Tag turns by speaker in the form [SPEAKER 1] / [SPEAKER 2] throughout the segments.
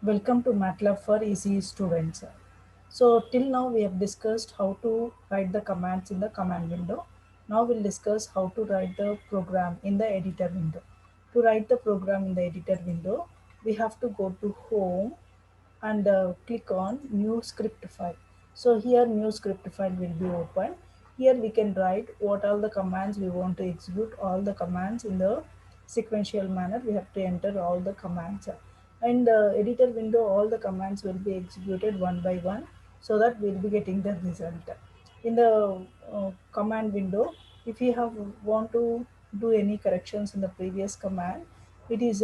[SPEAKER 1] Welcome to MATLAB for Easy Students. So till now we have discussed how to write the commands in the command window. Now we'll discuss how to write the program in the editor window. To write the program in the editor window, we have to go to Home and click on New Script File. So here new script file will be open. Here we can write what all the commands we want to execute, all the commands in the sequential manner. We have to enter all the commands. In the editor window, all the commands will be executed one by one so that we'll be getting the result. In the command window, if you have want to do any corrections in the previous command, it is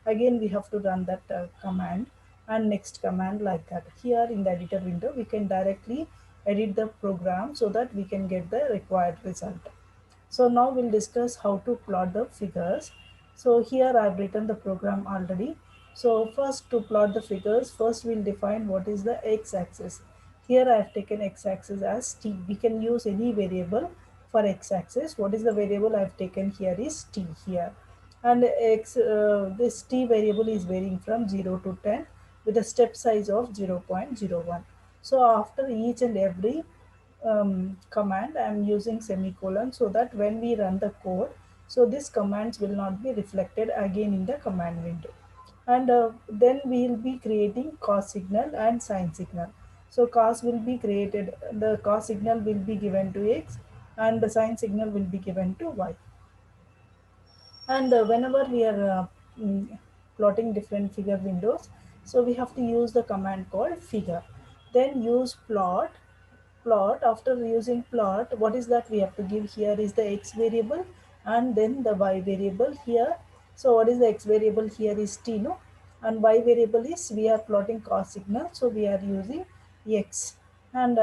[SPEAKER 1] again we have to run that command and next command like that. Here in the editor window, we can directly edit the program so that we can get the required result. So now we'll discuss how to plot the figures. So here I've written the program already. So first, to plot the figures, first we'll define what is the x-axis. Here I have taken x-axis as t. We can use any variable for x-axis. What is the variable I've taken here is t here. And this t variable is varying from 0 to 10 with a step size of 0.01. So after each and every command, I am using semicolon so that when we run the code, so these commands will not be reflected again in the command window. And then we will be creating cos signal and sine signal. So cos will be created, the cos signal will be given to x and the sine signal will be given to y. And whenever we are plotting different figure windows, so we have to use the command called figure. Then use plot. After using plot, what is that we have to give here is the x variable and then the y variable here. So what is the x variable here is t, no, and y variable is we are plotting cos signal, so we are using x. And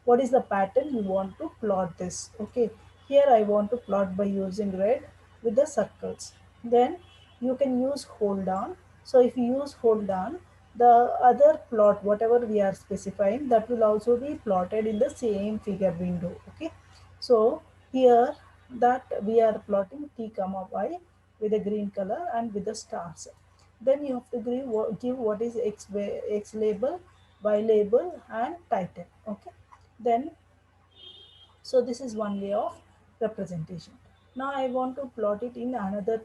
[SPEAKER 1] what is the pattern we want to plot this? Okay, here I want to plot by using red with the circles. Then you can use hold down. So if you use hold down, the other plot whatever we are specifying, that will also be plotted in the same figure window. Okay, so here that we are plotting t comma y with a green color and with the stars. Then you have to give what is x label, y label and title. Okay, then so this is one way of representation. Now I want to plot it in another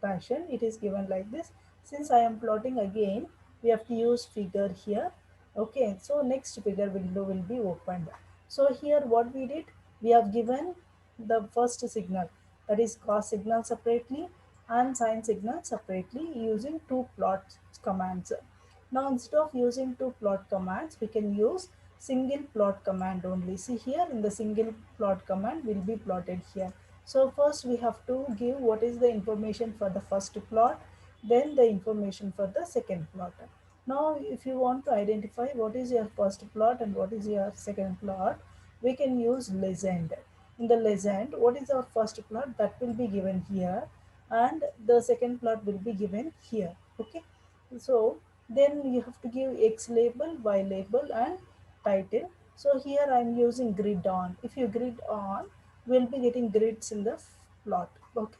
[SPEAKER 1] fashion. It is given like this. Since I am plotting again, we have to use figure here. Okay, so next figure window will be opened. So here what we did, we have given the first signal, that is cos signal separately and sine signal separately using two plot commands. Now instead of using two plot commands, we can use single plot command only. See here in the single plot command will be plotted here. So first we have to give what is the information for the first plot, then the information for the second plot. Now if you want to identify what is your first plot and what is your second plot, we can use legend. In the legend, what is our first plot, that will be given here and the second plot will be given here. Okay, so then you have to give x label, y label and title. So here I am using grid on. If you grid on, we'll be getting grids in the plot. Okay,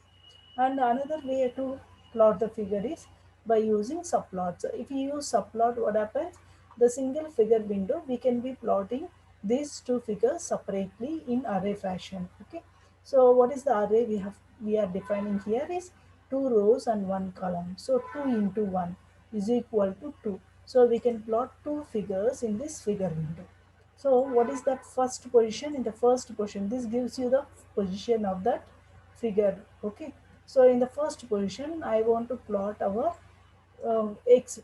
[SPEAKER 1] and another way to plot the figure is by using subplots. If you use subplot, what happens, the single figure window we can be plotting these two figures separately in array fashion. Okay, so what is the array we are defining here is two rows and one column. So 2 into 1 is equal to 2. So we can plot two figures in this figure window. So what is that first position? In the first position, this gives you the position of that figure. Okay, so in the first position, I want to plot our x,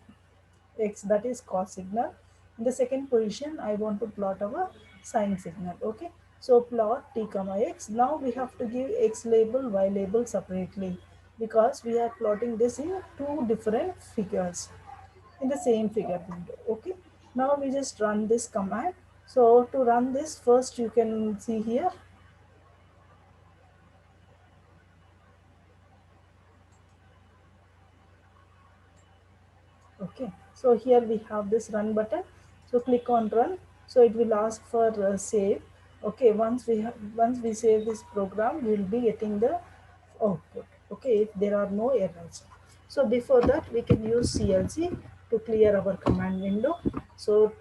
[SPEAKER 1] that is cos signal. In the second position, I want to plot our sine signal. Okay, so plot t comma x. Now we have to give x label, y label separately because we are plotting this in two different figures in the same figure window. Okay, now we just run this command. So to run this, first you can see here. Okay, so here we have this run button. So click on run. So it will ask for save. Okay, once we save this program, we will be getting the output. Okay, if there are no errors. So before that, we can use CLC. to clear our command window. So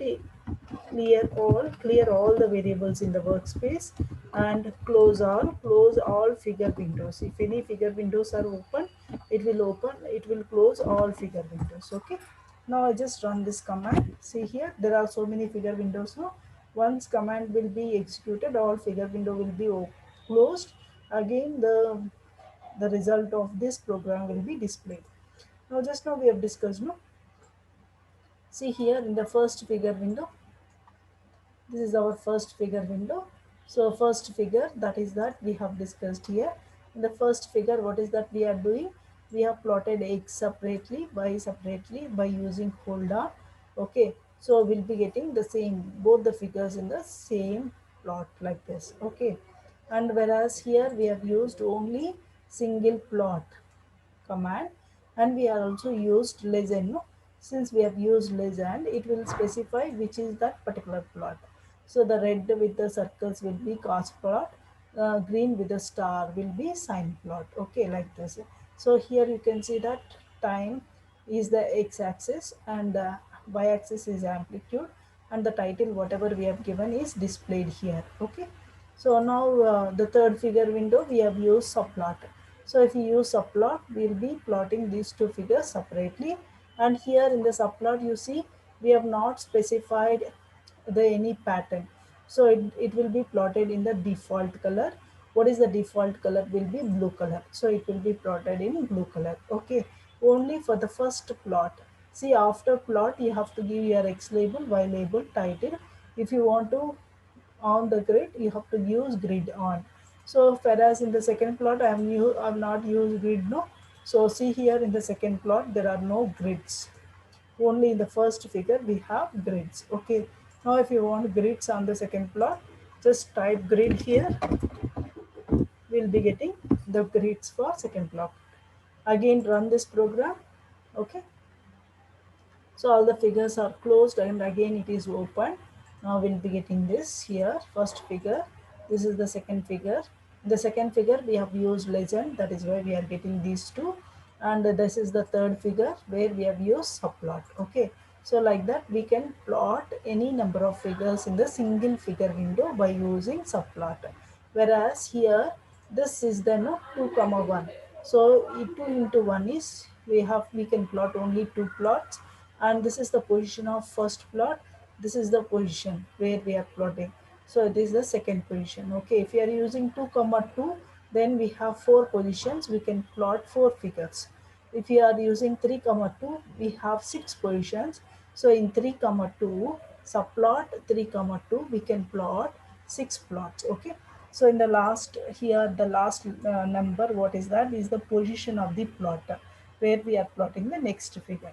[SPEAKER 1] clear all the variables in the workspace and close all figure windows. If any figure windows are open, it will close all figure windows. Okay, now I just run this command. See here, there are so many figure windows now. Once command will be executed, all figure window will be closed. Again, the result of this program will be displayed. Now just now we have discussed, no, see here in the first figure window, this is our first figure window. So first figure, that is that we have discussed here. In the first figure, what is that we are doing? We have plotted x separately, y separately by using hold on. Okay, so we'll be getting the same, both the figures in the same plot like this. Okay, and whereas here we have used only single plot command, and we are also used legend, no? Since we have used legend, it will specify which is that particular plot. So the red with the circles will be cost plot, green with the star will be sign plot. Okay, like this. So here you can see that time is the x-axis and the y-axis is amplitude, and the title whatever we have given is displayed here. Okay, so now the third figure window we have used subplot. So if you use subplot, we will be plotting these two figures separately. And here in the subplot, you see we have not specified the any pattern. So it will be plotted in the default color. What is the default color? Will be blue color. So it will be plotted in blue color. Okay. Only for the first plot. See, after plot, you have to give your X label, Y label, title. If you want to on the grid, you have to use grid on. So whereas in the second plot I'm not used grid, no. So see here in the second plot there are no grids, only in the first figure we have grids. Okay, now if you want grids on the second plot, just type grid here. We'll be getting the grids for second plot. Again run this program. Okay, so all the figures are closed and again it is open. Now we'll be getting this here, first figure. This is the second figure. In the second figure we have used legend, that is why we are getting these two. And this is the third figure where we have used subplot. Okay, so like that we can plot any number of figures in the single figure window by using subplot. Whereas here this is the, no, 2 comma 1. So 2 into 1 is we can plot only two plots, and this is the position of first plot. This is the position where we are plotting. So this is the second position. Okay, if you are using 2 comma 2, then we have four positions, we can plot four figures. If you are using 3 comma 2, we have six positions. So in 3 comma 2 subplot 3 comma 2, we can plot six plots. Okay, so in the last here, the last number, what is that, is the position of the plot where we are plotting the next figure.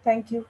[SPEAKER 1] Thank you.